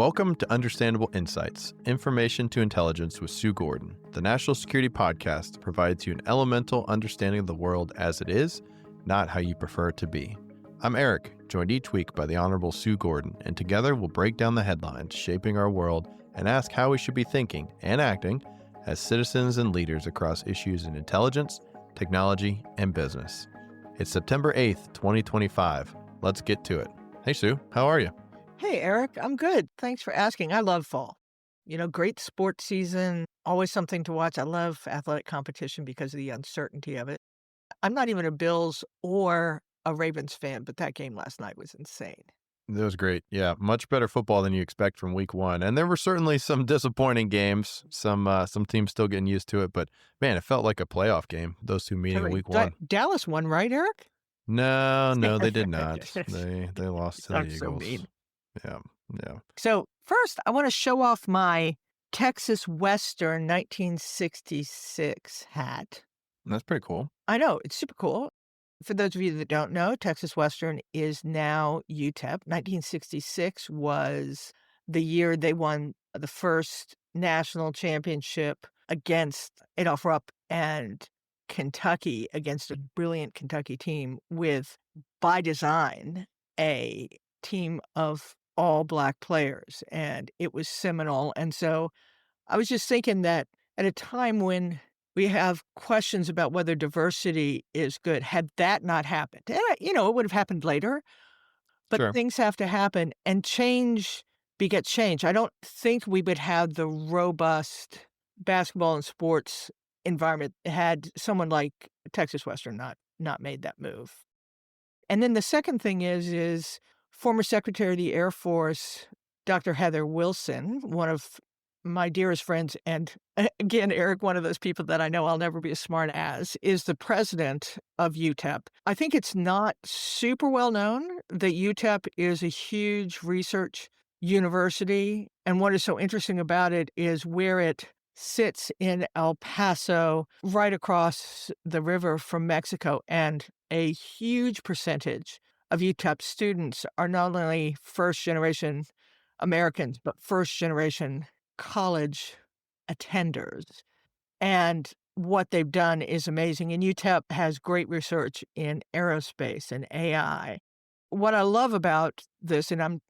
Welcome to Understandable Insights, Information to Intelligence with Sue Gordon, the National Security Podcast that provides you an elemental understanding of the world as it is, not how you prefer it to be. I'm Eric, joined each week by the Honorable Sue Gordon, and together we'll break down the headlines shaping our world and ask how we should be thinking and acting as citizens and leaders across issues in intelligence, technology, and business. It's September 8th, 2025. Let's get to it. Hey, Sue, how are you? Hey, Eric, I'm good. Thanks for asking. I love fall. Great sports season, always something to watch. I love athletic competition because of the uncertainty of it. I'm not even a Bills or a Ravens fan, but that game last night was insane. That was great. Yeah, much better football than you expect from week one. And there were certainly some disappointing games, some teams still getting used to it. But, man, it felt like a playoff game, those two meeting in week one. Dallas won, right, Eric? No, they did not. They lost to the Eagles. So mean. Yeah. So first, I want to show off my Texas Western 1966 hat. That's pretty cool. I know. It's super cool. For those of you that don't know, Texas Western is now UTEP. 1966 was the year they won the first national championship against Adolph Rupp and Kentucky, against a brilliant Kentucky team with, by design, a team of all Black players. And it was seminal. And so I was just thinking that at a time when we have questions about whether diversity is good, had that not happened, and it would have happened later, but Sure. Things have to happen, and change begets change. I don't think we would have the robust basketball and sports environment had someone like Texas Western not made that move. And then the second thing is former Secretary of the Air Force, Dr. Heather Wilson, one of my dearest friends, and again, Eric, one of those people that I know I'll never be as smart as, is the president of UTEP. I think it's not super well known that UTEP is a huge research university. And what is so interesting about it is where it sits in El Paso, right across the river from Mexico. And a huge percentage of UTEP students are not only first-generation Americans, but first-generation college attenders. And what they've done is amazing. And UTEP has great research in aerospace and AI. What I love about this, and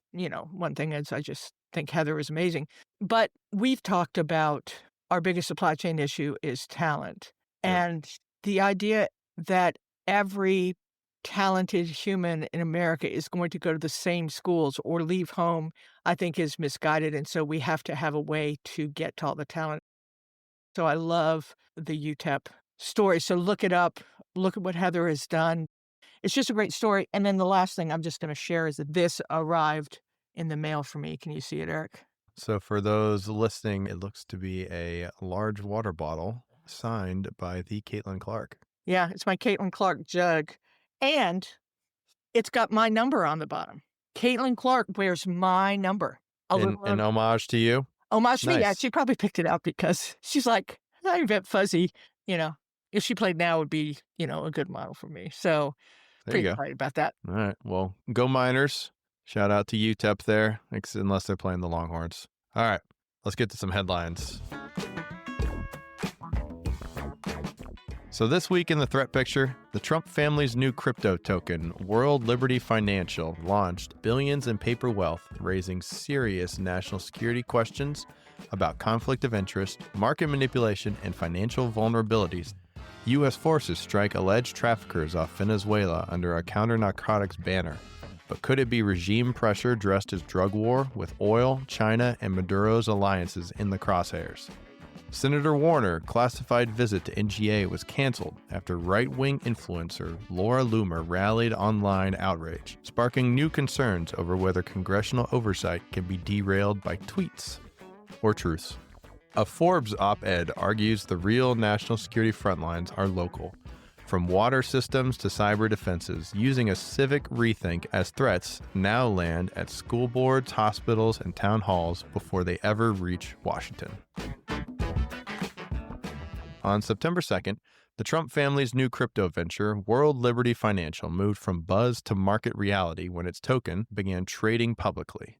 one thing is I just think Heather is amazing, but we've talked about our biggest supply chain issue is talent. Yeah. And the idea that every talented human in America is going to go to the same schools or leave home, I think is misguided. And so we have to have a way to get to all the talent. So I love the UTEP story. So look it up. Look at what Heather has done. It's just a great story. And then the last thing I'm just going to share is that this arrived in the mail for me. Can you see it, Eric? So for those listening, it looks to be a large water bottle signed by the Caitlin Clark. Yeah, it's my Caitlin Clark jug. And it's got my number on the bottom. Caitlin Clark wears my number. In homage to you? Homage to me. Nice. Yeah, she probably picked it out because she's like, I'm a bit fuzzy. If she played now, it would be, a good model for me. So pretty excited about that. All right. Well, go Miners. Shout out to UTEP there, unless they're playing the Longhorns. All right. Let's get to some headlines. So this week in the threat picture, the Trump family's new crypto token, World Liberty Financial, launched billions in paper wealth, raising serious national security questions about conflict of interest, market manipulation, and financial vulnerabilities. U.S. forces strike alleged traffickers off Venezuela under a counter-narcotics banner. But could it be regime pressure dressed as drug war, with oil, China, and Maduro's alliances in the crosshairs? Senator Warner's classified visit to NGA was canceled after right-wing influencer Laura Loomer rallied online outrage, sparking new concerns over whether congressional oversight can be derailed by tweets or truths. A Forbes op-ed argues the real national security frontlines are local, from water systems to cyber defenses, using a civic rethink as threats now land at school boards, hospitals, and town halls before they ever reach Washington. On September 2nd, the Trump family's new crypto venture, World Liberty Financial, moved from buzz to market reality when its token began trading publicly.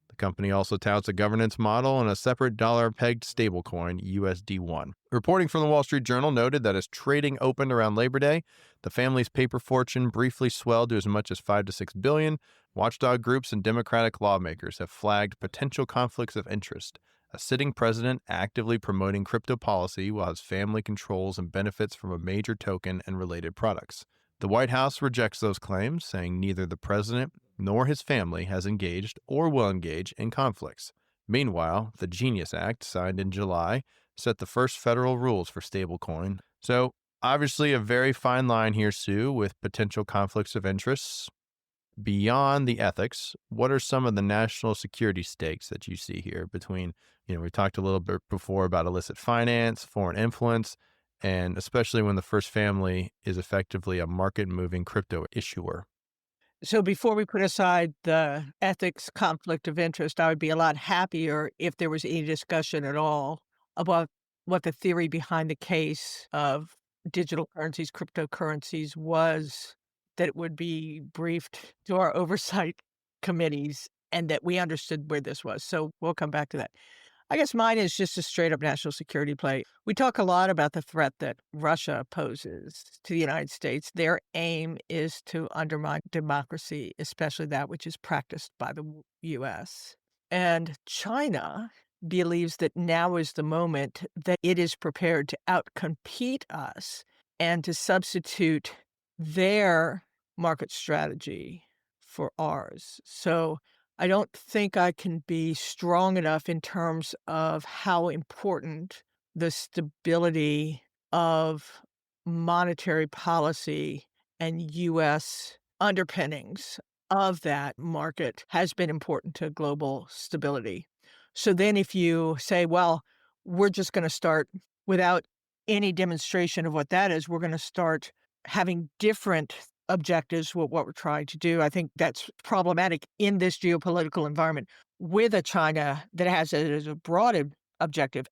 The The company also touts a governance model and a separate dollar-pegged stablecoin, USD1. Reporting from the Wall Street Journal noted that as trading opened around Labor Day, the family's paper fortune briefly swelled to as much as $5 to $6 billion. Watchdog groups and Democratic lawmakers have flagged potential conflicts of interest. A sitting president actively promoting crypto policy while his family controls and benefits from a major token and related products. The White House rejects those claims, saying neither the president nor his family has engaged or will engage in conflicts. Meanwhile, the Genius Act, signed in July, set the first federal rules for stablecoin. So, obviously, a very fine line here, Sue, with potential conflicts of interests. Beyond the ethics, what are some of the national security stakes that you see here between, we talked a little bit before about illicit finance, foreign influence, and especially when the first family is effectively a market-moving crypto issuer? So before we put aside the ethics conflict of interest, I would be a lot happier if there was any discussion at all about what the theory behind the case of digital currencies, cryptocurrencies was, that it would be briefed to our oversight committees and that we understood where this was. So we'll come back to that. I guess mine is just a straight up national security play. We talk a lot about the threat that Russia poses to the United States. Their aim is to undermine democracy, especially that which is practiced by the U.S. And China believes that now is the moment that it is prepared to outcompete us and to substitute their market strategy for ours. So I don't think I can be strong enough in terms of how important the stability of monetary policy and U.S. underpinnings of that market has been important to global stability. So then if you say, well, we're just going to start without any demonstration of what that is, we're going to start having different objectives with what we're trying to do. I think that's problematic in this geopolitical environment with a China that has it as a broad objective.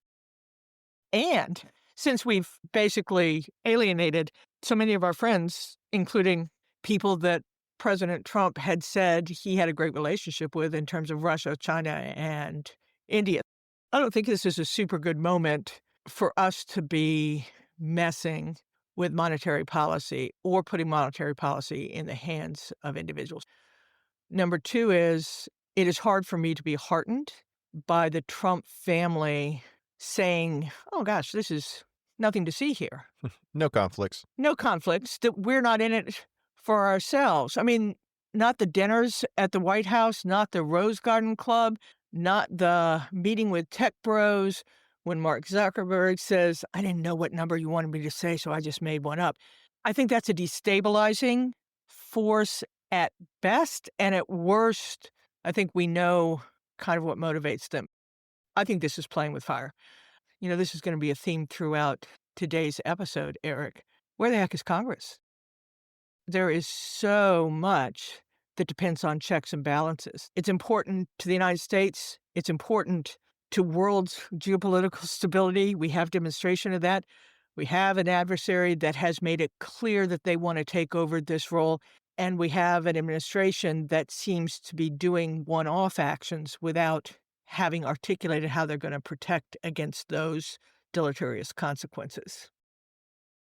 And since we've basically alienated so many of our friends, including people that President Trump had said he had a great relationship with in terms of Russia, China, and India, I don't think this is a super good moment for us to be messing with monetary policy or putting monetary policy in the hands of individuals. Number two is, it is hard for me to be heartened by the Trump family saying, oh gosh, this is nothing to see here. No conflicts. No conflicts, that we're not in it for ourselves. I mean, not the dinners at the White House, not the Rose Garden Club, not the meeting with tech bros, when Mark Zuckerberg says, I didn't know what number you wanted me to say, so I just made one up. I think that's a destabilizing force at best, and at worst, I think we know kind of what motivates them. I think this is playing with fire. This is going to be a theme throughout today's episode, Eric. Where the heck is Congress? There is so much that depends on checks and balances. It's important to the United States. It's important to world geopolitical stability. We have demonstration of that. We have an adversary that has made it clear that they want to take over this role. And we have an administration that seems to be doing one-off actions without having articulated how they're going to protect against those deleterious consequences.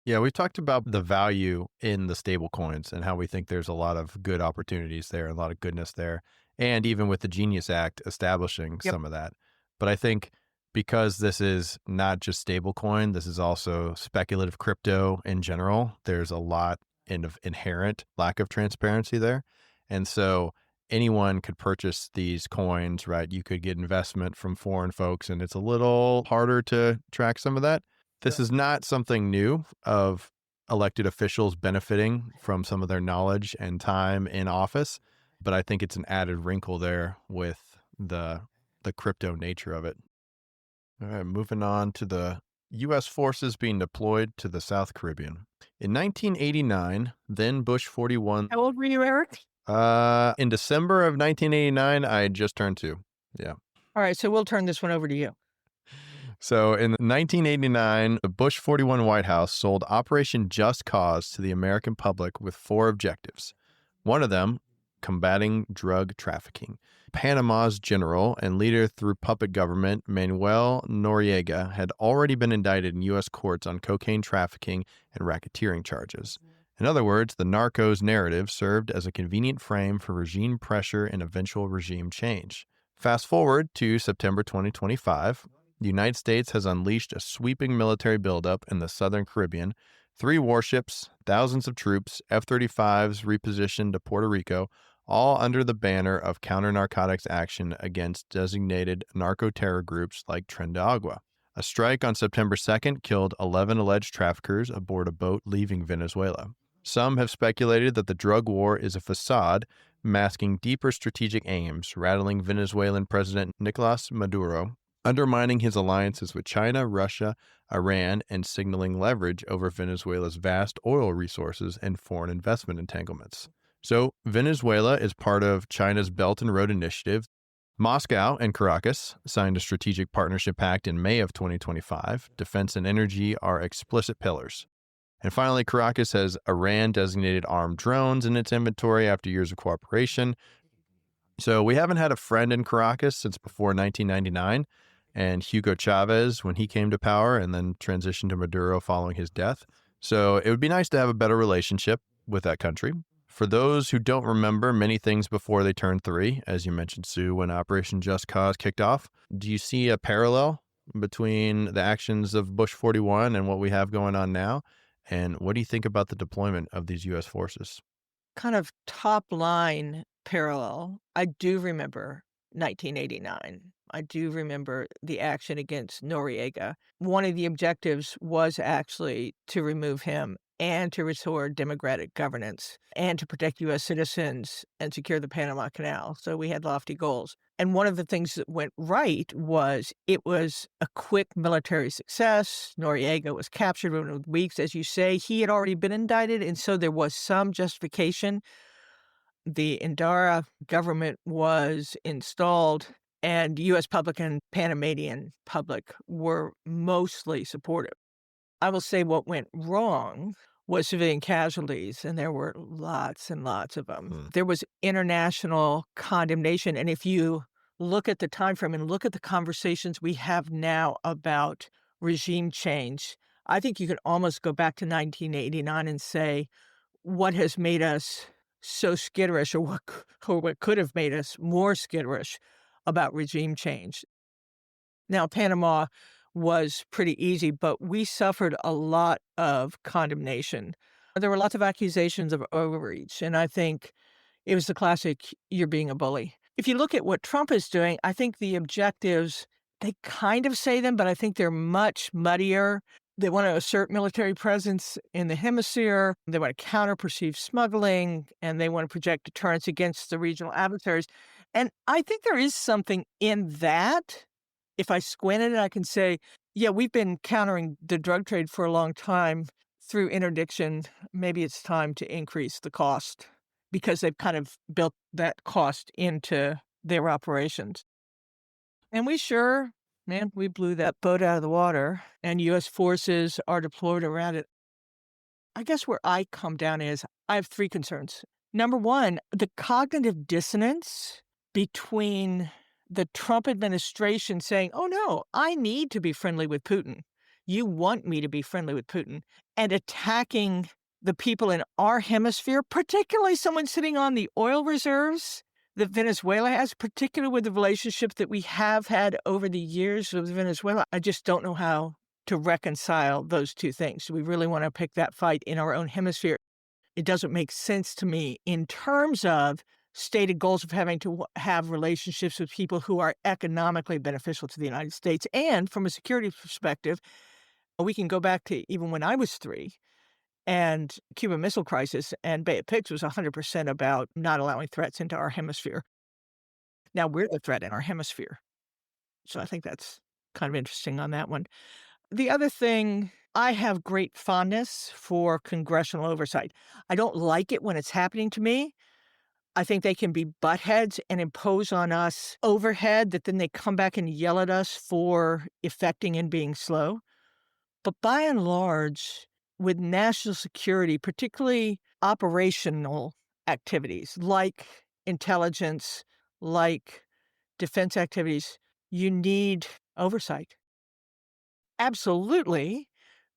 Yeah, we've talked about the value in the stable coins and how we think there's a lot of good opportunities there, a lot of goodness there. And even with the Genius Act establishing some of that. But I think because this is not just stablecoin, this is also speculative crypto in general, there's a lot of inherent lack of transparency there. And so anyone could purchase these coins, right? You could get investment from foreign folks, and it's a little harder to track some of that. This is not something new of elected officials benefiting from some of their knowledge and time in office, but I think it's an added wrinkle there with the crypto nature of it. All right, moving on to the U.S. forces being deployed to the South Caribbean. In 1989, then Bush 41. How old were you, Eric? In December of 1989, I had just turned 2. Yeah. All right, so we'll turn this one over to you. So in 1989, the Bush 41 White House sold Operation Just Cause to the American public with 4 objectives. One of them combating drug trafficking. Panama's general and leader through puppet government, Manuel Noriega, had already been indicted in U.S. courts on cocaine trafficking and racketeering charges. In other words, the narcos narrative served as a convenient frame for regime pressure and eventual regime change. Fast forward to September 2025, the United States has unleashed a sweeping military buildup in the southern Caribbean. 3 warships, thousands of troops, F-35s repositioned to Puerto Rico, all under the banner of counter-narcotics action against designated narco-terror groups like Tren de Agua. A strike on September 2nd killed 11 alleged traffickers aboard a boat leaving Venezuela. Some have speculated that the drug war is a facade, masking deeper strategic aims, rattling Venezuelan President Nicolas Maduro, undermining his alliances with China, Russia, Iran, and signaling leverage over Venezuela's vast oil resources and foreign investment entanglements. So, Venezuela is part of China's Belt and Road Initiative. Moscow and Caracas signed a strategic partnership pact in May of 2025. Defense and energy are explicit pillars. And finally, Caracas has Iran-designated armed drones in its inventory after years of cooperation. So we haven't had a friend in Caracas since before 1999, and Hugo Chavez when he came to power and then transitioned to Maduro following his death. So it would be nice to have a better relationship with that country. For those who don't remember many things before they turned 3, as you mentioned, Sue, when Operation Just Cause kicked off, do you see a parallel between the actions of Bush 41 and what we have going on now? And what do you think about the deployment of these U.S. forces? Kind of top line parallel. I do remember 1989. I do remember the action against Noriega. One of the objectives was actually to remove him and to restore democratic governance and to protect U.S. citizens and secure the Panama Canal. So we had lofty goals. And one of the things that went right was it was a quick military success. Noriega was captured within weeks. As you say, he had already been indicted, and so there was some justification. The Indara government was installed, and U.S. public and Panamanian public were mostly supportive. I will say what went wrong was civilian casualties, and there were lots and lots of them. There was international condemnation, and if you look at the time frame and look at the conversations we have now about regime change, I think you could almost go back to 1989 and say, what has made us so skitterish, or what could have made us more skitterish about regime change? Now, Panama was pretty easy, but we suffered a lot of condemnation. There were lots of accusations of overreach, and I think it was the classic, you're being a bully. If you look at what Trump is doing, I think the objectives, they kind of say them, but I think they're much muddier. They want to assert military presence in the hemisphere. They want to counter perceived smuggling, and they want to project deterrence against the regional adversaries. And I think there is something in that. If I squint at it, I can say, yeah, we've been countering the drug trade for a long time through interdiction. Maybe it's time to increase the cost because they've kind of built that cost into their operations. And we blew that boat out of the water, and U.S. forces are deployed around it. I guess where I come down is I have 3 concerns. Number 1, the cognitive dissonance between the Trump administration saying, oh, no, I need to be friendly with Putin. You want me to be friendly with Putin, and attacking the people in our hemisphere, particularly someone sitting on the oil reserves that Venezuela has, particularly with the relationship that we have had over the years with Venezuela. I just don't know how to reconcile those 2 things. Do we really want to pick that fight in our own hemisphere? It doesn't make sense to me in terms of stated goals of having to have relationships with people who are economically beneficial to the United States. And from a security perspective, we can go back to even when I was 3 and Cuban Missile Crisis, and Bay of Pigs was 100% about not allowing threats into our hemisphere. Now we're the threat in our hemisphere. So I think that's kind of interesting on that one. The other thing, I have great fondness for congressional oversight. I don't like it when it's happening to me. I think they can be butt heads and impose on us overhead that then they come back and yell at us for effecting and being slow. But by and large, with national security, particularly operational activities like intelligence, like defense activities, you need oversight. Absolutely.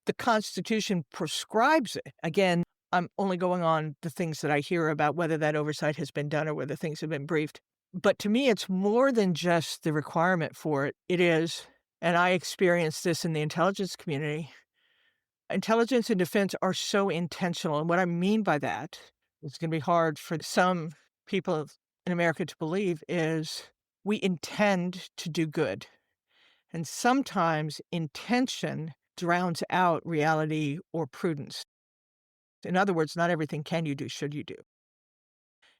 The Constitution prescribes it. Again, I'm only going on the things that I hear about whether that oversight has been done or whether things have been briefed. But to me, it's more than just the requirement for it. It is, and I experienced this in the intelligence community. Intelligence and defense are so intentional. And what I mean by that, it's going to be hard for some people in America to believe, is we intend to do good. And sometimes intention drowns out reality or prudence. In other words, not everything can you do, should you do.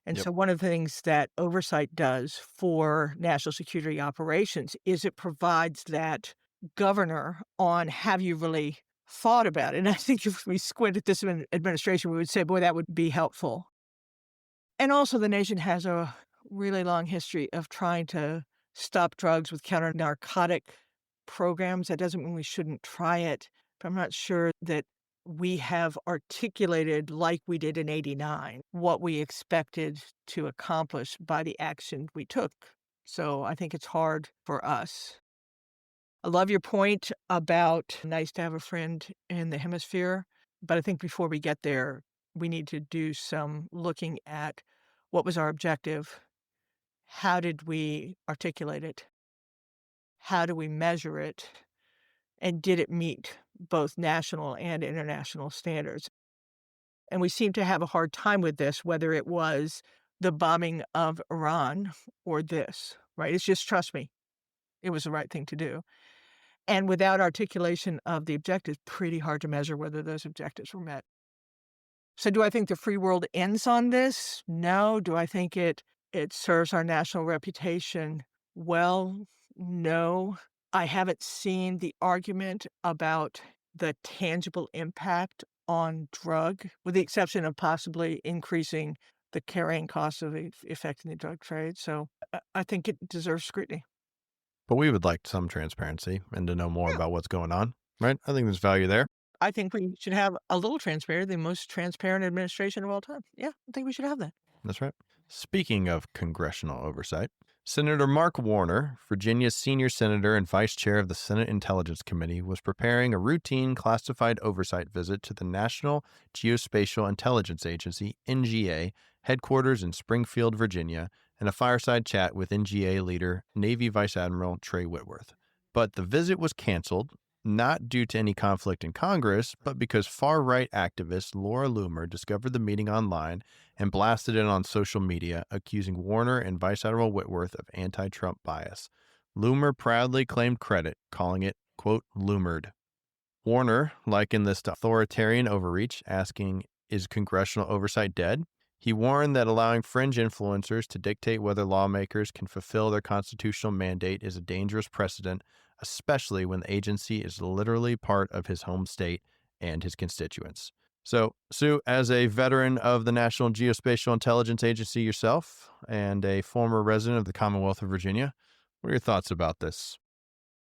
And Yep. so one of the things that oversight does for national security operations is it provides that governor on have you really thought about it. And I think if we squint at this administration, we would say, boy, that would be helpful. And also the nation has a really long history of trying to stop drugs with counter-narcotic programs. That doesn't mean we shouldn't try it, but I'm not sure that we have articulated, like we did in '89, what we expected to accomplish by the action we took. So I think it's hard for us. I love your point about nice to have a friend in the hemisphere, but I think before we get there, we need to do some looking at what was our objective, how did we articulate it, how do we measure it, and did it meet both national and international standards? And we seem to have a hard time with this, whether it was the bombing of Iran or this, right? It's just trust me, it was the right thing to do. And without articulation of the objectives, pretty hard to measure whether those objectives were met. So do I think the free world ends on this? No. Do I think it serves our national reputation well? No. I haven't seen the argument about the tangible impact on drug, with the exception of possibly increasing the carrying costs of affecting the drug trade. So I think it deserves scrutiny. But we would like some transparency and to know more Yeah. about what's going on, right? I think there's value there. I think we should have a little transparency, the most transparent administration of all time. Yeah, I think we should have that. That's right. Speaking of congressional oversight, Senator Mark Warner, Virginia's senior senator and vice chair of the Senate Intelligence Committee, was preparing a routine classified oversight visit to the National Geospatial Intelligence Agency, NGA, headquarters in Springfield, Virginia, and a fireside chat with NGA leader, Navy Vice Admiral Trey Whitworth. But the visit was canceled, not due to any conflict in Congress, but because far-right activist Laura Loomer discovered the meeting online and blasted it on social media, accusing Warner and Vice Admiral Whitworth of anti-Trump bias. Loomer proudly claimed credit, calling it, quote, Loomered. Warner likened this to authoritarian overreach, asking, is congressional oversight dead? He warned that allowing fringe influencers to dictate whether lawmakers can fulfill their constitutional mandate is a dangerous precedent, especially when the agency is literally part of his home state and his constituents. So, Sue, as a veteran of the National Geospatial Intelligence Agency yourself and a former resident of the Commonwealth of Virginia, what are your thoughts about this?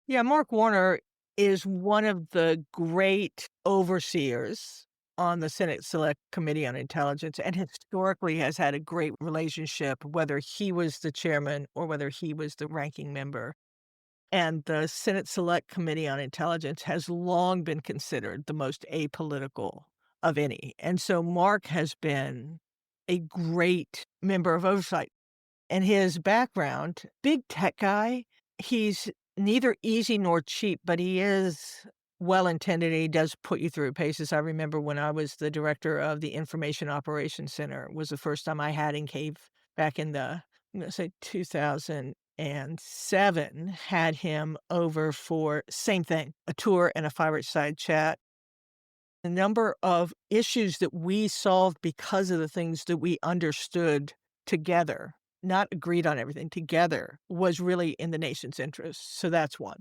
Yeah, Mark Warner is one of the great overseers on the Senate Select Committee on Intelligence and historically has had a great relationship, whether he was the chairman or whether he was the ranking member. And the Senate Select Committee on Intelligence has long been considered the most apolitical of any. And so Mark has been a great member of oversight. And his background, big tech guy, he's neither easy nor cheap, but he is well-intended. He does put you through paces. I remember when I was the director of the Information Operations Center, was the first time I had in Cave back in the, I'm going to say 2007, had him over for same thing, a tour and a fireside chat. The number of issues that we solved because of the things that we understood together, not agreed on everything together, was really in the nation's interest. So that's one.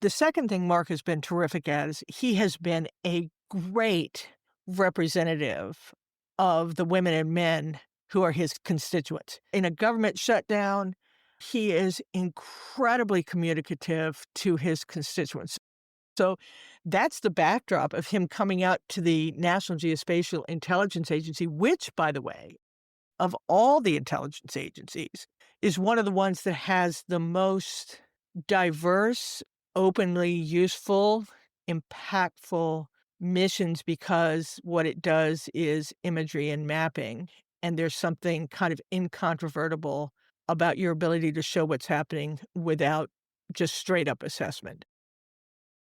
The second thing Mark has been terrific at is he has been a great representative of the women and men who are his constituents. In a government shutdown, he is incredibly communicative to his constituents. So that's the backdrop of him coming out to the National Geospatial Intelligence Agency, which, by the way, of all the intelligence agencies, is one of the ones that has the most diverse, openly useful, impactful missions because what it does is imagery and mapping. And there's something kind of incontrovertible about your ability to show what's happening without just straight up assessment.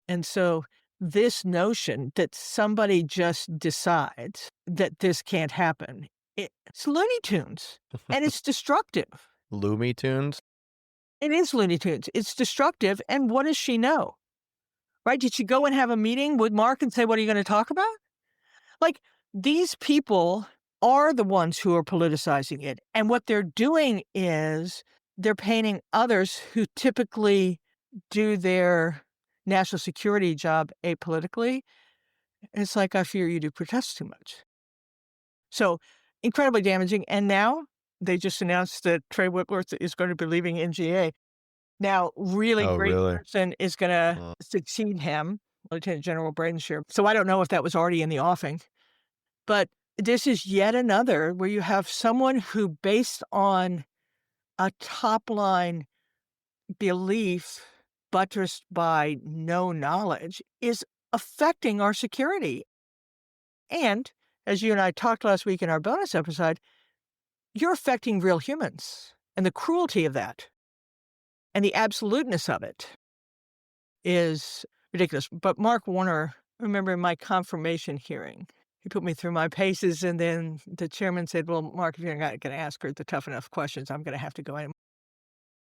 And so this notion that somebody just decides that this can't happen, it's Looney Tunes and it's destructive. Looney Tunes? It is Looney Tunes. It's destructive. And what does she know? Right? Did she go and have a meeting with Mark and say, what are you going to talk about? Like, these people are the ones who are politicizing it. And what they're doing is they're painting others who typically do their national security job apolitically. It's like, I fear you do protest too much. So incredibly damaging. And now they just announced that Trey Whitworth is going to be leaving NGA. Now, really Oh, great really? person is going to succeed him, Lieutenant General Bradenshire. So I don't know if that was already in the offing. But this is yet another where you have someone who, based on a top-line belief buttressed by no knowledge, is affecting our security. And, as you and I talked last week in our bonus episode, you're affecting real humans. And the cruelty of that and the absoluteness of it is ridiculous. But Mark Warner, remember in my confirmation hearing, he put me through my paces, and then the chairman said, well, Mark, if you're not going to ask her the tough enough questions, I'm going to have to go in.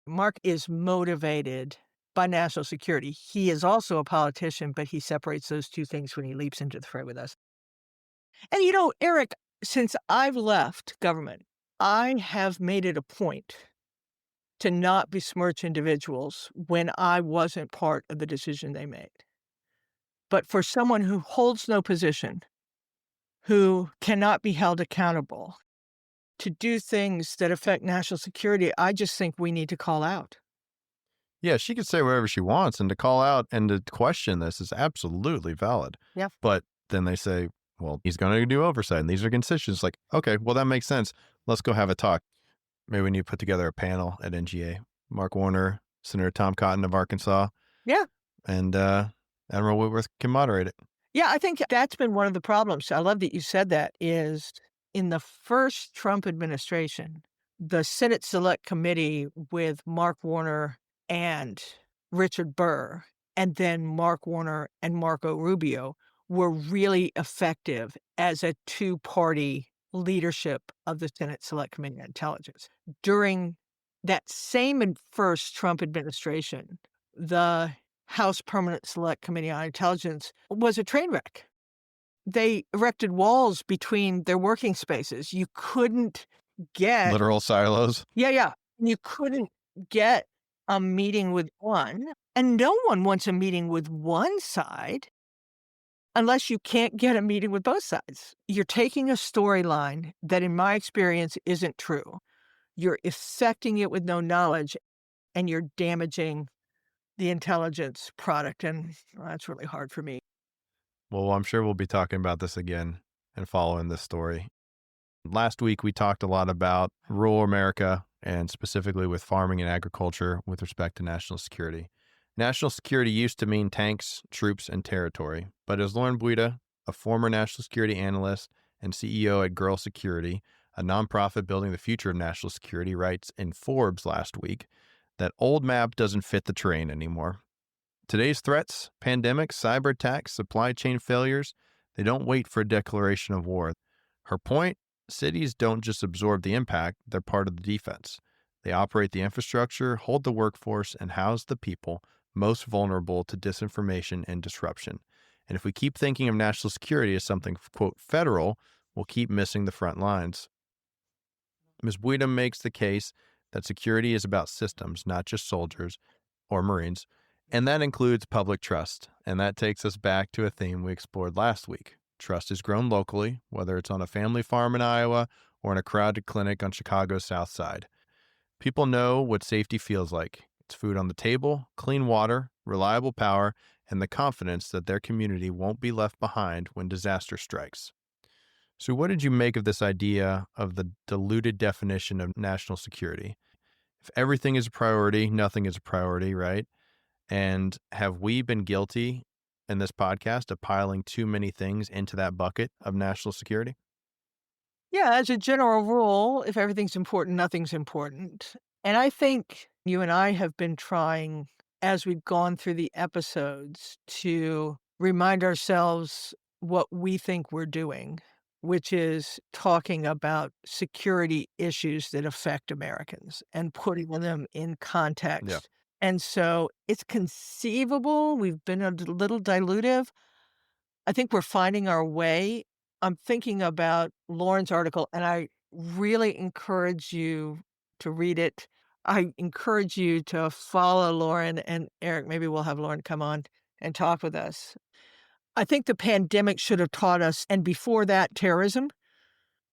Mark is motivated by national security. He is also a politician, but he separates those two things when he leaps into the fray with us. And Eric, since I've left government, I have made it a point to not besmirch individuals when I wasn't part of the decision they made. But for someone who holds no position, who cannot be held accountable, to do things that affect national security, I just think we need to call out. Yeah, she could say whatever she wants, and to call out and to question this is absolutely valid. Yeah. But then they say, well, he's going to do oversight, and these are constituents. Like, okay, well, that makes sense. Let's go have a talk. Maybe we need to put together a panel at NGA. Mark Warner, Senator Tom Cotton of Arkansas. Yeah. And Admiral Whitworth can moderate it. Yeah, I think that's been one of the problems. I love that you said that, is in the first Trump administration, the Senate Select Committee with Mark Warner and Richard Burr, and then Mark Warner and Marco Rubio, were really effective as a two-party leadership of the Senate Select Committee on Intelligence. During that same first Trump administration, the House Permanent Select Committee on Intelligence was a train wreck. They erected walls between their working spaces. You couldn't get... Literal silos. Yeah. You couldn't get a meeting with one, and no one wants a meeting with one side unless you can't get a meeting with both sides. You're taking a storyline that, in my experience, isn't true. You're affecting it with no knowledge, and you're damaging the intelligence product, and that's really hard for me. Well, I'm sure we'll be talking about this again and following this story. Last week, we talked a lot about rural America, and specifically with farming and agriculture with respect to national security. National security used to mean tanks, troops, and territory. But as Lauren Buida, a former national security analyst and CEO at Girl Security, a nonprofit building the future of national security, writes in Forbes last week, that old map doesn't fit the terrain anymore. Today's threats, pandemics, cyber attacks, supply chain failures, they don't wait for a declaration of war. Her point, cities don't just absorb the impact, they're part of the defense. They operate the infrastructure, hold the workforce, and house the people most vulnerable to disinformation and disruption. And if we keep thinking of national security as something, quote, federal, we'll keep missing the front lines. Ms. Buida makes the case that security is about systems, not just soldiers or Marines, and that includes public trust. And that takes us back to a theme we explored last week. Trust is grown locally, whether it's on a family farm in Iowa or in a crowded clinic on Chicago's South Side. People know what safety feels like. It's food on the table, clean water, reliable power, and the confidence that their community won't be left behind when disaster strikes. So, what did you make of this idea of the diluted definition of national security? If everything is a priority, nothing is a priority, right? And have we been guilty in this podcast of piling too many things into that bucket of national security? Yeah, as a general rule, if everything's important, nothing's important. And I think you and I have been trying, as we've gone through the episodes, to remind ourselves what we think we're doing, which is talking about security issues that affect Americans and putting them in Yeah. context. And so it's conceivable we've been a little dilutive. I think we're finding our way. I'm thinking about Lauren's article, and I really encourage you to read it. I encourage you to follow Lauren and Eric. Maybe we'll have Lauren come on and talk with us. I think the pandemic should have taught us, and before that, terrorism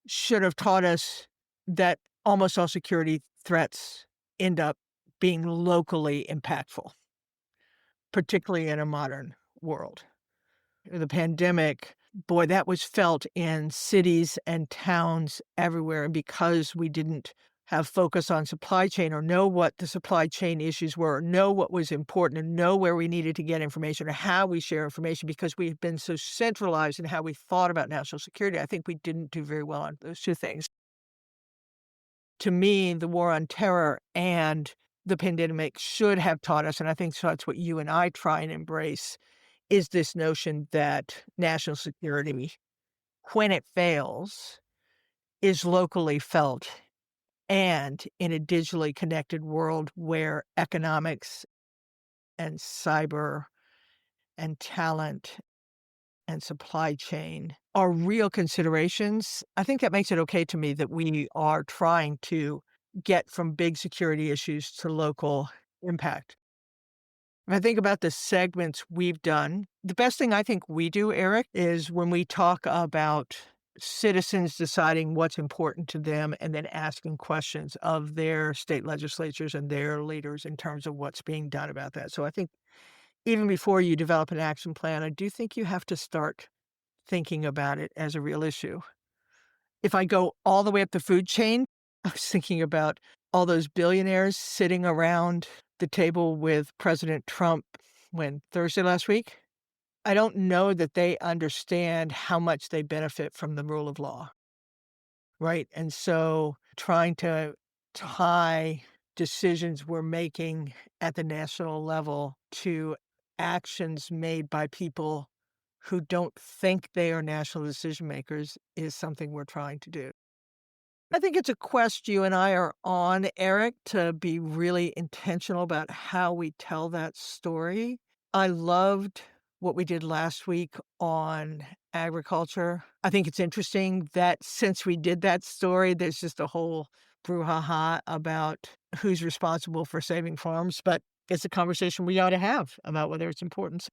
should have taught us that almost all security threats end up being locally impactful, particularly in a modern world. The pandemic, boy, that was felt in cities and towns everywhere. And because we didn't have focus on supply chain or know what the supply chain issues were, or know what was important, and know where we needed to get information or how we share information, because we had been so centralized in how we thought about national security, I think we didn't do very well on those two things. To me, the war on terror and the pandemic should have taught us, and I think so that's what you and I try and embrace, is this notion that national security, when it fails, is locally felt. And in a digitally connected world where economics and cyber and talent and supply chain are real considerations, I think that makes it okay to me that we are trying to get from big security issues to local impact. If I think about the segments we've done, the best thing I think we do, Eric, is when we talk about citizens deciding what's important to them and then asking questions of their state legislatures and their leaders in terms of what's being done about that. So I think even before you develop an action plan, I do think you have to start thinking about it as a real issue. If I go all the way up the food chain, I was thinking about all those billionaires sitting around the table with President Trump when Thursday last week. I don't know that they understand how much they benefit from the rule of law, right? And so trying to tie decisions we're making at the national level to actions made by people who don't think they are national decision makers is something we're trying to do. I think it's a quest you and I are on, Eric, to be really intentional about how we tell that story. I loved what we did last week on agriculture. I think it's interesting that since we did that story, there's just a whole brouhaha about who's responsible for saving farms, but it's a conversation we ought to have about whether it's important.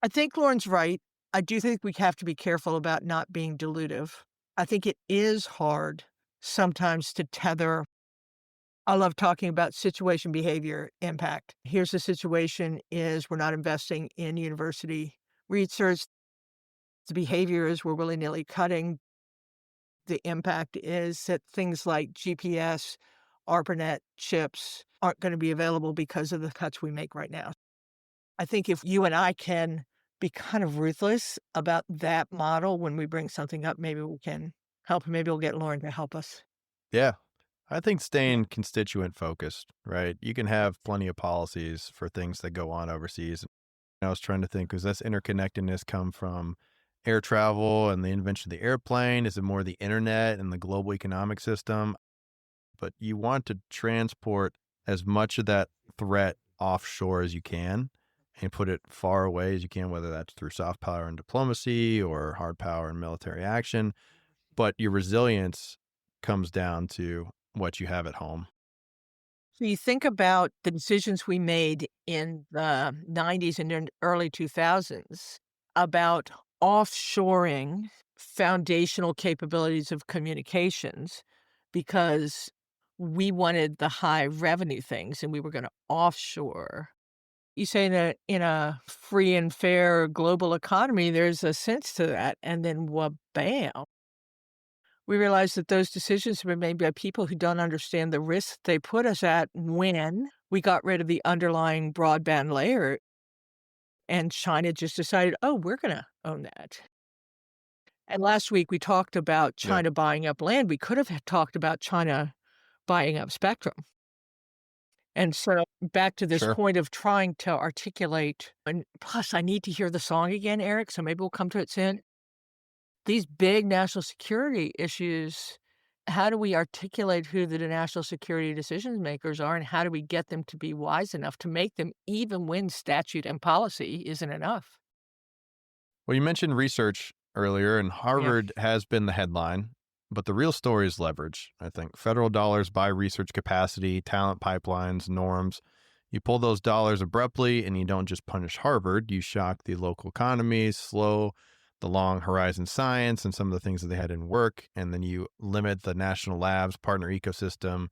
I think Lauren's right. I do think we have to be careful about not being dilutive. I think it is hard sometimes to tether. I love talking about situation, behavior, impact. Here's the situation is we're not investing in university research. The behavior is we're willy-nilly cutting. The impact is that things like GPS, ARPANET chips aren't going to be available because of the cuts we make right now. I think if you and I can be kind of ruthless about that model when we bring something up, maybe we can help. Maybe we'll get Lauren to help us. Yeah. I think Yeah. staying constituent focused, right? You can have plenty of policies for things that go on overseas. I was trying to think, does this interconnectedness come from air travel and the invention of the airplane? Is it more the internet and the global economic system? But you want to transport as much of that threat offshore as you can and put it far away as you can, whether that's through soft power and diplomacy or hard power and military action. But your resilience comes down to what you have at home. So you think about the decisions we made in the 90s and in early 2000s about offshoring foundational capabilities of communications because we wanted the high revenue things and we were going to offshore. You say that in a free and fair global economy, there's a sense to that. And then, well, bam. we realize that those decisions were made by people who don't understand the risks they put us at when we got rid of the underlying broadband layer and China just decided, oh, we're going to own that. And last week we talked about Yeah. China buying up land. We could have talked about China buying up spectrum. And so back to this Sure. point of trying to articulate, and plus I need to hear the song again, Eric, so maybe we'll come to it soon. These big national security issues, how do we articulate who the national security decision makers are, and how do we get them to be wise enough to make them even when statute and policy isn't enough? Well, you mentioned research earlier, and Yeah. Harvard has been the headline, but the real story is leverage. I think federal dollars buy research capacity, talent pipelines, norms. You pull those dollars abruptly, and you don't just punish Harvard, you shock the local economies, slow the long horizon science and some of the things that they had in work, and then you limit the national labs, partner ecosystem.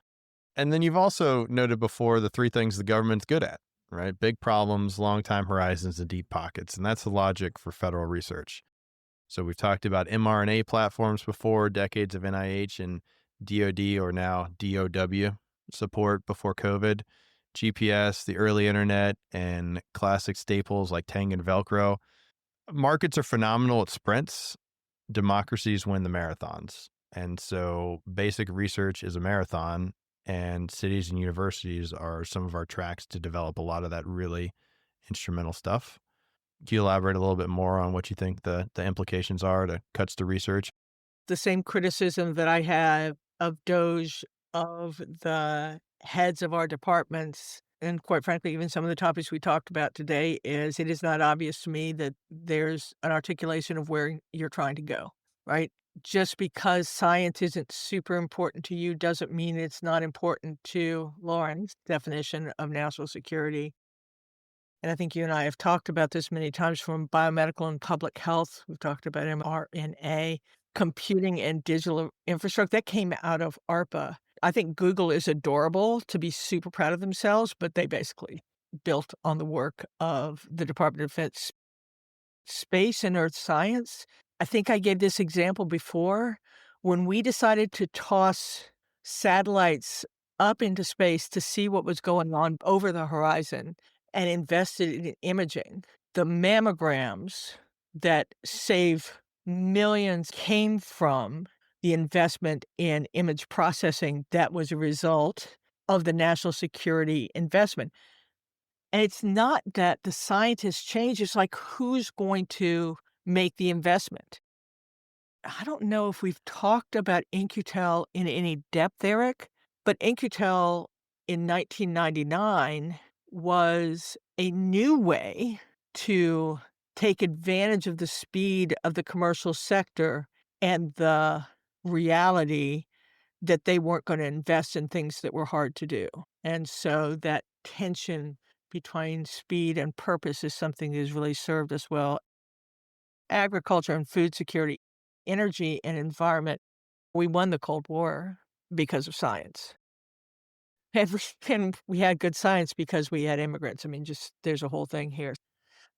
And then you've also noted before the three things the government's good at, right? Big problems, long time horizons, and deep pockets. And that's the logic for federal research. So we've talked about mRNA platforms before, decades of NIH and DoD or now DOW support before COVID, GPS, the early internet, and classic staples like Tang and Velcro. Markets are phenomenal at sprints. Democracies win the marathons. And so basic research is a marathon, and cities and universities are some of our tracks to develop a lot of that really instrumental stuff. Can you elaborate a little bit more on what you think the implications are to cuts to research? The same criticism that I have of DOGE, of the heads of our departments, and quite frankly, even some of the topics we talked about today, is it is not obvious to me that there's an articulation of where you're trying to go, right? Just because science isn't super important to you doesn't mean it's not important to Lauren's definition of national security. And I think you and I have talked about this many times from biomedical and public health. We've talked about mRNA, computing and digital infrastructure. That came out of ARPA. I think Google is adorable to be super proud of themselves, but they basically built on the work of the Department of Defense. Space and Earth Science. I think I gave this example before. When we decided to toss satellites up into space to see what was going on over the horizon and invested in imaging, the mammograms that save millions came from the investment in image processing that was a result of the national security investment. And it's not that the scientists change, it's like who's going to make the investment. I don't know if we've talked about In-Q-Tel in any depth, Eric, but In-Q-Tel in 1999 was a new way to take advantage of the speed of the commercial sector and the reality that they weren't gonna invest in things that were hard to do. And so that tension between speed and purpose is something that has really served us well. Agriculture and food security, energy and environment. We won the Cold War because of science. And we had good science because we had immigrants. I mean, just there's a whole thing here.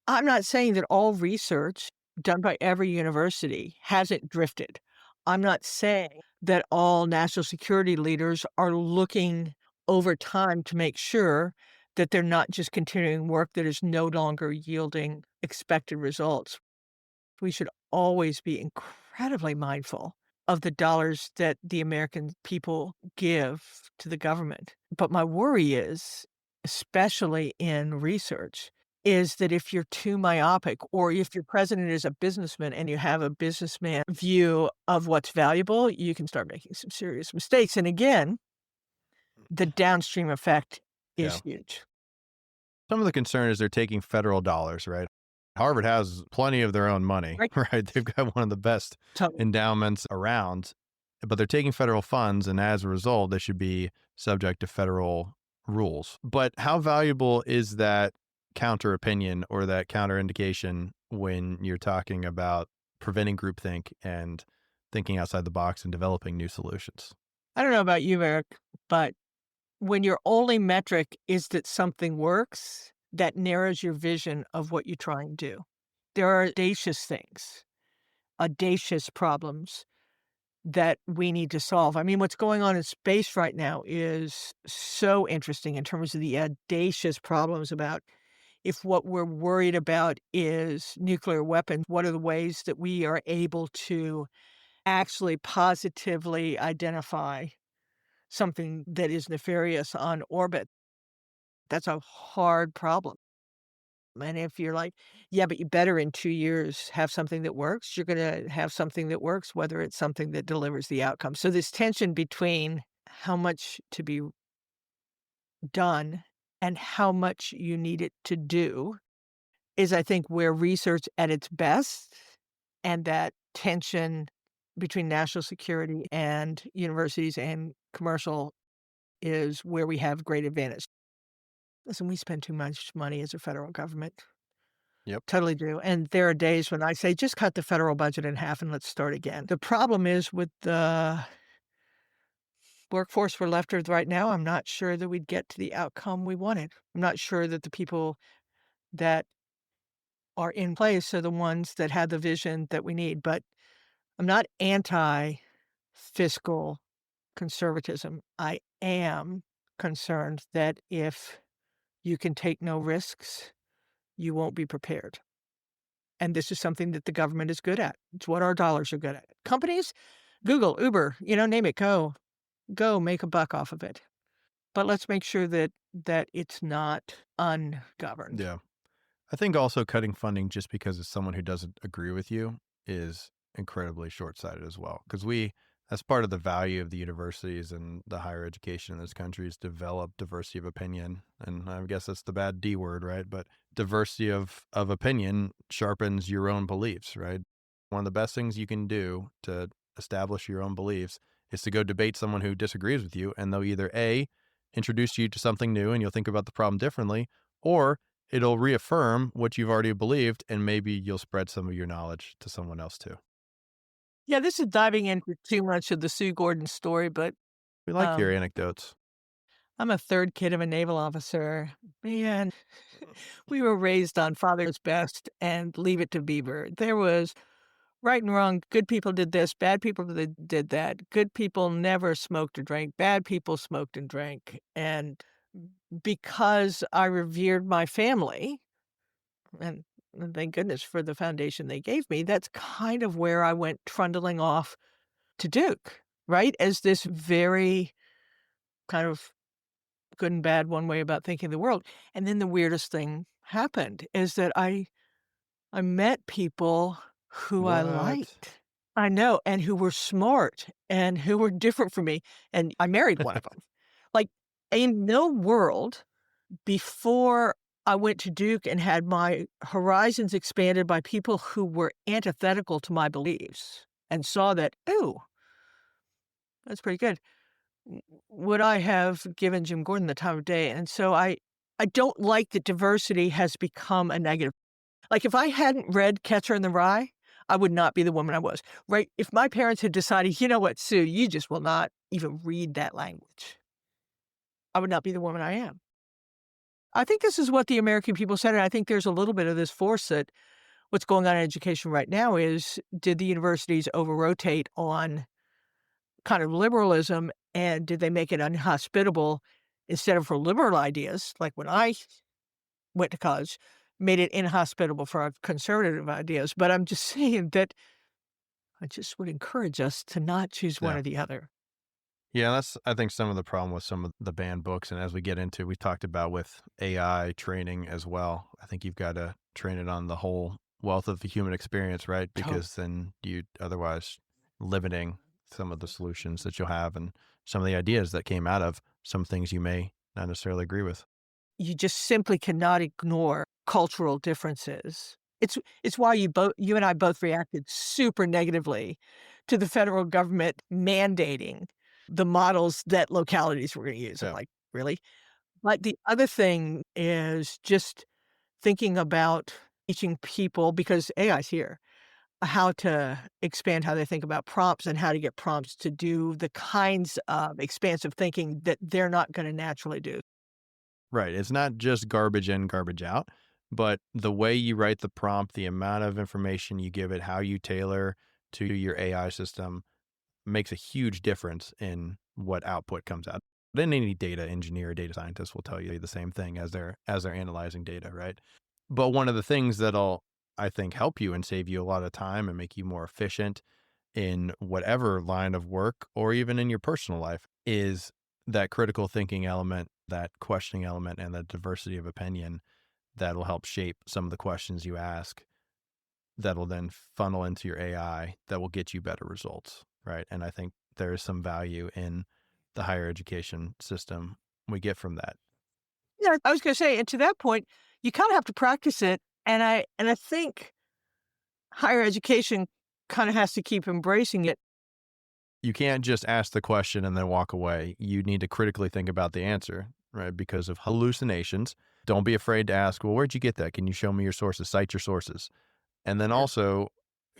I'm not saying that all research done by every university hasn't drifted. I'm not saying that all national security leaders are looking over time to make sure that they're not just continuing work that is no longer yielding expected results. We should always be incredibly mindful of the dollars that the American people give to the government. But my worry is, especially in research, is that if you're too myopic or if your president is a businessman and you have a businessman view of what's valuable, you can start making some serious mistakes. And again, the downstream effect Yeah. is huge. Some of the concern is they're taking federal dollars, right? Harvard has plenty of their own money, Right. right? They've got one of the best Totally. endowments around, but they're taking federal funds, and as a result, they should be subject to federal rules. But how valuable is that counter opinion or that counter indication when you're talking about preventing groupthink and thinking outside the box and developing new solutions? I don't know about you, Eric, but when your only metric is that something works, that narrows your vision of what you try and do. There are audacious things, audacious problems that we need to solve. I mean, what's going on in space right now is so interesting in terms of the audacious problems about if what we're worried about is nuclear weapons, what are the ways that we are able to actually positively identify something that is nefarious on orbit? That's a hard problem. And if you're like, yeah, but you better in 2 years have something that works, you're going to have something that works, whether it's something that delivers the outcome. So, this tension between how much to be done and how much you need it to do is, I think, where research at its best. And that tension between national security and universities and commercial is where we have great advantage. Listen, we spend too much money as a federal government. Yep. Totally do, and there are days when I say, "Just cut the federal budget in half and let's start again." The problem is with the workforce we're left with right now, I'm not sure that we'd get to the outcome we wanted. I'm not sure that the people that are in place are the ones that have the vision that we need, but I'm not anti-fiscal conservatism. I am concerned that if you can take no risks, you won't be prepared. And this is something that the government is good at. It's what our dollars are good at. Companies, Google, Uber, name it, go make a buck off of it. But let's make sure that it's not ungoverned. Yeah. I think also cutting funding just because it's someone who doesn't agree with you is incredibly short-sighted as well. Because that's part of the value of the universities and the higher education in this country is develop diversity of opinion. And I guess that's the bad D word, right? But diversity of opinion sharpens your own beliefs, right? One of the best things you can do to establish your own beliefs is to go debate someone who disagrees with you, and they'll either A, introduce you to something new and you'll think about the problem differently, or it'll reaffirm what you've already believed, and maybe you'll spread some of your knowledge to someone else too. Yeah, this is diving into too much of the Sue Gordon story, but We like your anecdotes. I'm a third kid of a naval officer. Man, we were raised on father's best and leave it to Beaver. There was right and wrong. Good people did this. Bad people did that. Good people never smoked or drank. Bad people smoked and drank. And because I revered my family, and thank goodness for the foundation they gave me, that's kind of where I went trundling off to Duke, right? As this very kind of good and bad one way about thinking of the world. And then the weirdest thing happened is that I met people who I What? liked. I know, and who were smart and who were different from me, and I married one of them. Like, in no world before I went to Duke and had my horizons expanded by people who were antithetical to my beliefs and saw that, "Ooh, that's pretty good," would I have given Jim Gordon the time of day? And so I don't like that diversity has become a negative. Like, if I hadn't read Catcher in the Rye, I would not be the woman I was, right? If my parents had decided, "You know what, Sue, you just will not even read that language," I would not be the woman I am. I think this is what the American people said, and I think there's a little bit of this force that what's going on in education right now is, did the universities over-rotate on kind of liberalism, and did they make it unhospitable instead of for liberal ideas, like when I went to college, made it inhospitable for our conservative ideas? But I'm just saying that I just would encourage us to not choose one Yeah. or the other. Yeah, that's, I think, some of the problem with some of the banned books. And as we get into, we talked about with AI training as well. I think you've got to train it on the whole wealth of the human experience, right? Because then you otherwise limiting some of the solutions that you'll have and some of the ideas that came out of some things you may not necessarily agree with. You just simply cannot ignore cultural differences. It's why you and I both reacted super negatively to the federal government mandating the models that localities were gonna use. I'm Yeah. like, "Really?" But the other thing is just thinking about teaching people, because AI's here, how to expand how they think about prompts and how to get prompts to do the kinds of expansive thinking that they're not gonna naturally do. Right. It's not just garbage in, garbage out, but the way you write the prompt, the amount of information you give it, how you tailor to your AI system, makes a huge difference in what output comes out. Then any data engineer, data scientist will tell you the same thing as they're analyzing data, right? But one of the things that'll, I think, help you and save you a lot of time and make you more efficient in whatever line of work or even in your personal life is that critical thinking element, that questioning element, and the diversity of opinion that'll help shape some of the questions you ask that'll then funnel into your AI that will get you better results, right? And I think there is some value in the higher education system we get from that. Yeah, I was gonna say, and to that point, you kinda have to practice it, and I think higher education kinda has to keep embracing it. You can't just ask the question and then walk away. You need to critically think about the answer, right? Because of hallucinations. Don't be afraid to ask, well, where'd you get that? Can you show me your sources? Cite your sources. And then Yeah. also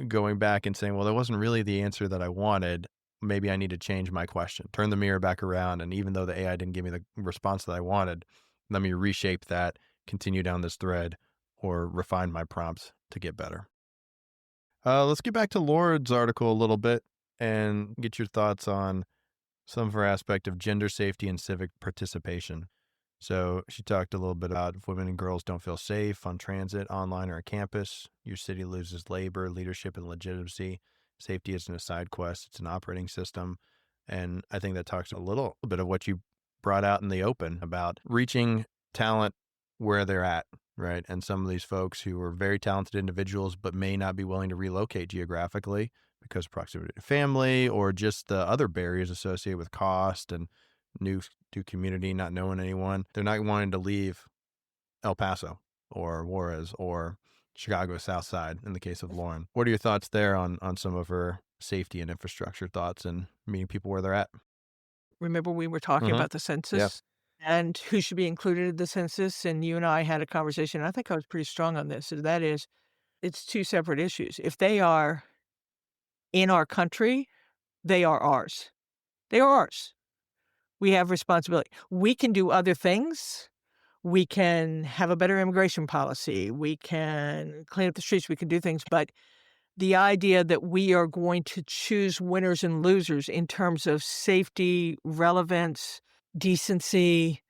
going back and saying, well, that wasn't really the answer that I wanted. Maybe I need to change my question, turn the mirror back around. And even though the AI didn't give me the response that I wanted, let me reshape that, continue down this thread, or refine my prompts to get better. Let's get back to Lauren's article a little bit and get your thoughts on some of her aspect of gender safety and civic participation. So she talked a little bit about if women and girls don't feel safe on transit, online, or on campus, your city loses labor, leadership, and legitimacy. Safety isn't a side quest, it's an operating system. And I think that talks a little bit of what you brought out in the open about reaching talent where they're at, right? And some of these folks who are very talented individuals, but may not be willing to relocate geographically because of proximity to family or just the other barriers associated with cost and new to community, not knowing anyone. They're not wanting to leave El Paso or Juarez or Chicago South Side in the case of Lauren. What are your thoughts there on some of her safety and infrastructure thoughts and meeting people where they're at? Remember we were talking Mm-hmm. about the Yeah. census and who should be included in the census, and you and I had a conversation, I think I was pretty strong on this, and that is, it's 2 separate issues. If they are in our country, they are ours. They are ours. We have responsibility. We can do other things. We can have a better immigration policy. We can clean up the streets. We can do things. But the idea that we are going to choose winners and losers in terms of safety, relevance, decency,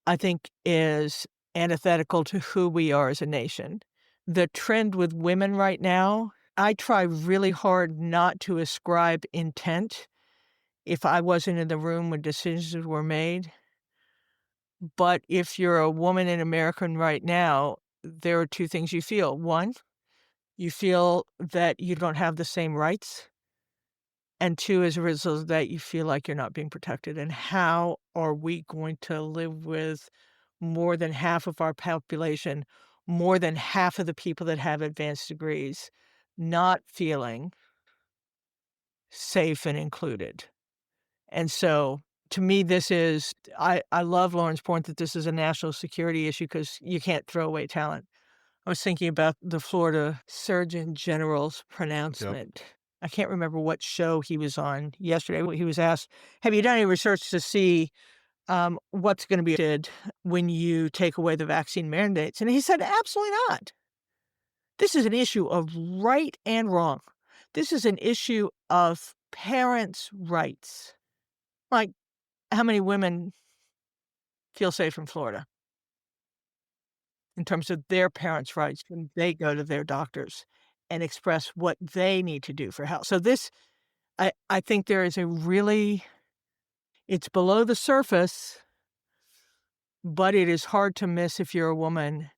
I think is antithetical to who we are as a nation. The trend with women right now, I try really hard not to ascribe intent if I wasn't in the room when decisions were made. But if you're a woman in America right now, there are 2 things you feel. 1, you feel that you don't have the same rights, and 2, as a result of that, you feel like you're not being protected. And how are we going to live with more than half of our population, more than half of the people that have advanced degrees, not feeling safe and included? And so, to me, this is I love Lauren's point that this is a national security issue because you can't throw away talent. I was thinking about the Florida Surgeon General's Yep. pronouncement. I can't remember what show he was on yesterday. He was asked, "Have you done any research to see, what's gonna be did when you take away the vaccine mandates?" And he said, "Absolutely not. This is an issue of right and wrong. This is an issue of parents' rights." Like, how many women feel safe in Florida in terms of their parents' rights when they go to their doctors and express what they need to do for health? So this I think there is a really it's below the surface, but it is hard to miss if you're a woman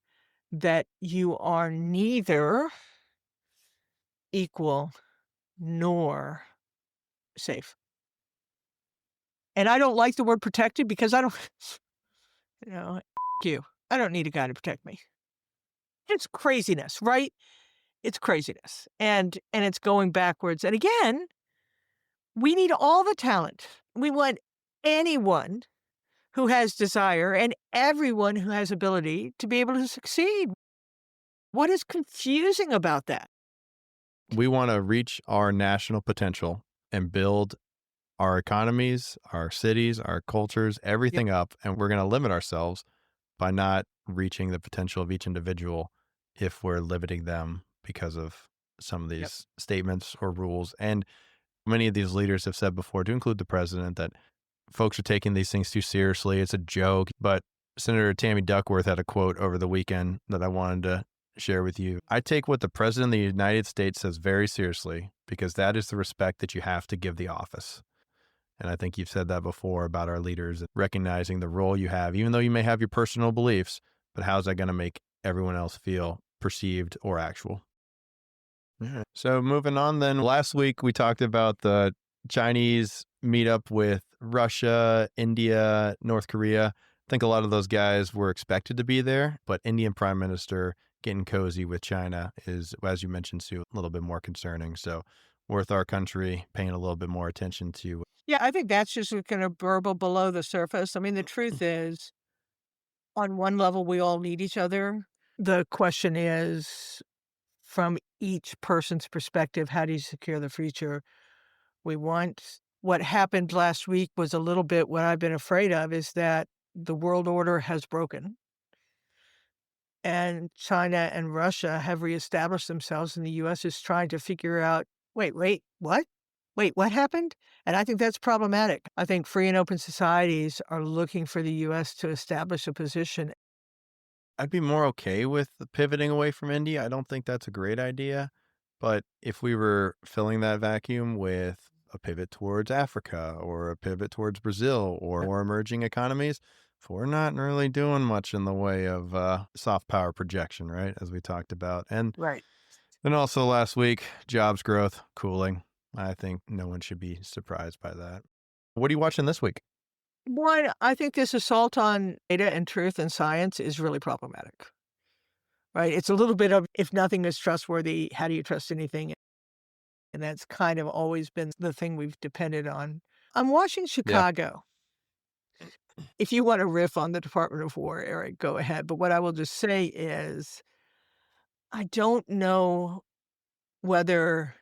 that you are neither equal nor safe. And I don't like the word protected because I don't you know, you. I don't need a guy to protect me. It's craziness, right? It's craziness, and it's going backwards, and again, we need all the talent. We want anyone who has desire and everyone who has ability to be able to succeed. What is confusing about that? We want to reach our national potential and build our economies, our cities, our cultures, Yep, everything up. And we're going to limit ourselves by not reaching the potential of each individual if we're limiting them because of some of yep. these statements or rules. And Many of these leaders have said before, to include the president, that folks are taking these things too seriously. It's a joke. But Senator Tammy Duckworth had a quote over the weekend that I wanted to share with you. I take what the president of the United States says very seriously because that is the respect that you have to give the office. And I think you've said that before about our leaders, recognizing the role you have, even though you may have your personal beliefs, but how's that going to make everyone else feel perceived or actual? So moving on then, last week we talked about the Chinese meetup with Russia, India, North Korea. I think a lot of those guys were expected to be there, but Indian Prime Minister getting cozy with China is, as you mentioned, Sue, a little bit more concerning. So worth our country paying a little bit more attention to. Yeah, I think that's just kind of burble below the surface. I mean, the truth is, on one level, we all need each other. The question is, from each person's perspective, how do you secure the future we want? What happened last week was a little bit what I've been afraid of, is that the world order has broken. And China and Russia have reestablished themselves, and the U.S. is trying to figure out, wait, what? Wait, what happened? And I think that's problematic. I think free and open societies are looking for the U.S. to establish a position. I'd be more okay with pivoting away from India. I don't think that's a great idea. But if we were filling that vacuum with a pivot towards Africa or a pivot towards Brazil or more emerging economies, if we're not really doing much in the way of soft power projection, right, as we talked about. And Right. then also last week, jobs growth cooling. I think no one should be surprised by that. What are you watching this week? One, I think this assault on data and truth and science is really problematic. Right? It's a little bit of, if nothing is trustworthy, how do you trust anything? And that's kind of always been the thing we've depended on. I'm watching Chicago. If you want to riff on the Department of War, Eric, go ahead. But what I will just say is, I don't know whether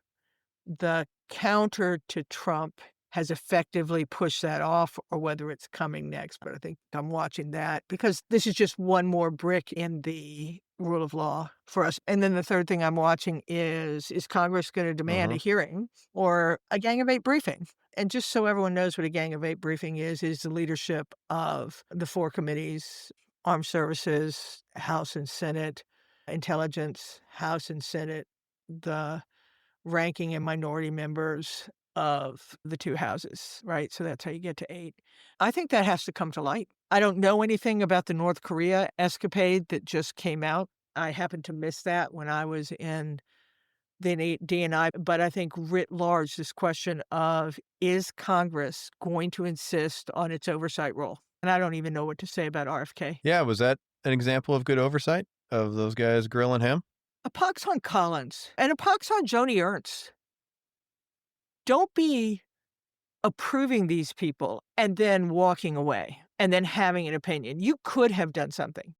the counter to Trump has effectively pushed that off or whether it's coming next. But I think I'm watching that because this is just one more brick in the rule of law for us. And then the third thing I'm watching is Congress going to demand a hearing or a Gang of Eight briefing? And just so everyone knows what a Gang of Eight briefing is the leadership of the four committees: Armed Services, House and Senate; Intelligence, House and Senate; the ranking and minority members of the two houses, right? So that's how you get to 8. I think that has to come to light. I don't know anything about the North Korea escapade that just came out. I happened to miss that when I was in the D&I, but I think writ large, this question of, is Congress going to insist on its oversight role? And I don't even know what to say about RFK. Yeah, was that an example of good oversight of those guys grilling him? A pox on Collins and a pox on Joni Ernst. Don't be approving these people and then walking away and then having an opinion. You could have done something.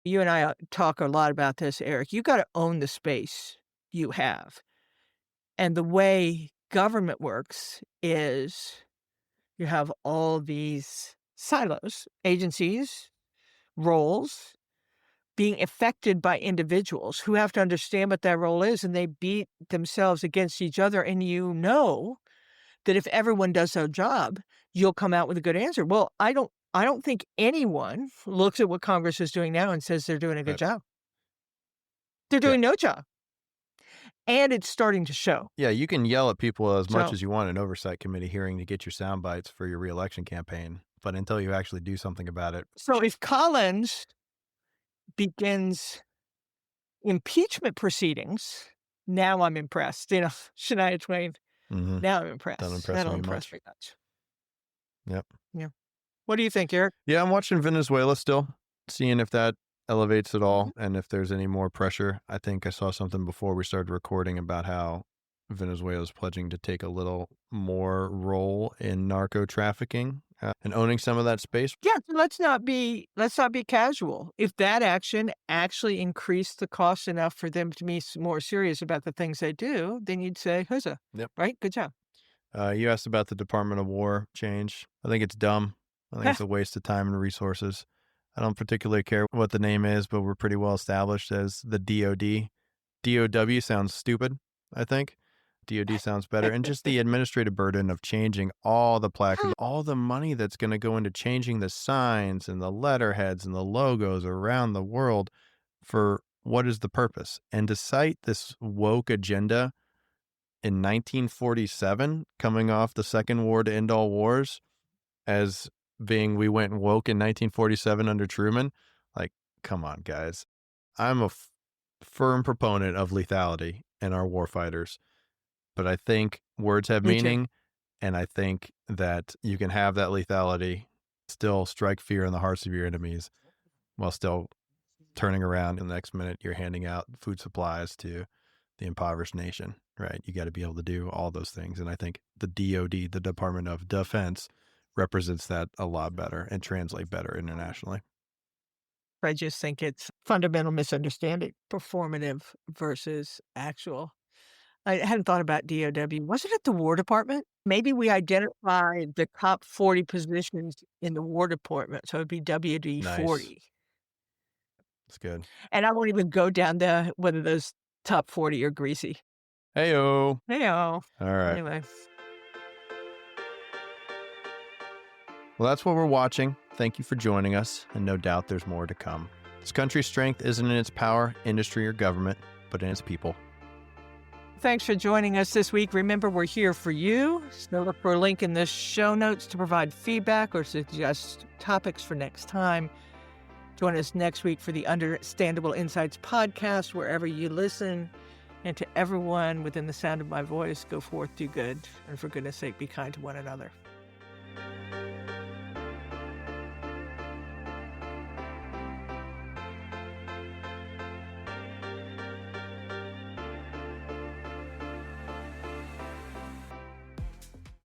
You and I talk a lot about this, Eric. You got to own the space you have. And the way government works is you have all these silos, agencies, roles, being affected by individuals who have to understand what that role is, and they beat themselves against each other. And you know that if everyone does their job, you'll come out with a good answer. Well, I don't think anyone looks at what Congress is doing now and says they're doing a good job. They're doing no job. And it's starting to show. Yeah, you can yell at people as much as you want in an oversight committee hearing to get your sound bites for your reelection campaign, but until you actually do something about it. So if Collins begins impeachment proceedings, now I'm impressed. Shania Twain. Now I'm impressed. That'll impress me much. Yep. Yeah. What do you think, Eric? Yeah, I'm watching Venezuela still, seeing if that elevates at all and if there's any more pressure. I think I saw something before we started recording about how Venezuela is pledging to take a little more role in narco trafficking and owning some of that space. Yeah, let's not be casual. If that action actually increased the cost enough for them to be more serious about the things they do, then you'd say, huzzah. Yep. Right? Good job. You asked about the Department of War change. I think it's dumb. I think it's a waste of time and resources. I don't particularly care what the name is, but we're pretty well established as the DOD. DOW sounds stupid, I think. DOD sounds better. And just the administrative burden of changing all the placards, all the money that's going to go into changing the signs and the letterheads and the logos around the world for what is the purpose? And to cite this woke agenda in 1947, coming off the Second War to end all wars, as being we went woke in 1947 under Truman, like, come on, guys. I'm a firm proponent of lethality in our warfighters, but I think words have Me too. meaning, and I think that you can have that lethality, still strike fear in the hearts of your enemies, while still turning around and the next minute you're handing out food supplies to the impoverished nation, right? You got to be able to do all those things. And I think the DOD, the Department of Defense, represents that a lot better and translate better internationally. I just think it's fundamental misunderstanding, performative versus actual. I hadn't thought about DOW. Wasn't it the War Department? Maybe we identified the top 40 positions in the War Department, so it'd be WD 40. Nice. That's good. And I won't even go down to whether those top 40 are greasy. Heyo. Heyo. All right. Anyway. Well, that's what we're watching. Thank you for joining us, and no doubt there's more to come. This country's strength isn't in its power, industry, or government, but in its people. Thanks for joining us this week. Remember, we're here for you. So look for a link in the show notes to provide feedback or suggest topics for next time. Join us next week for the Understandable Insights podcast, wherever you listen. And to everyone within the sound of my voice, go forth, do good, and for goodness sake, be kind to one another.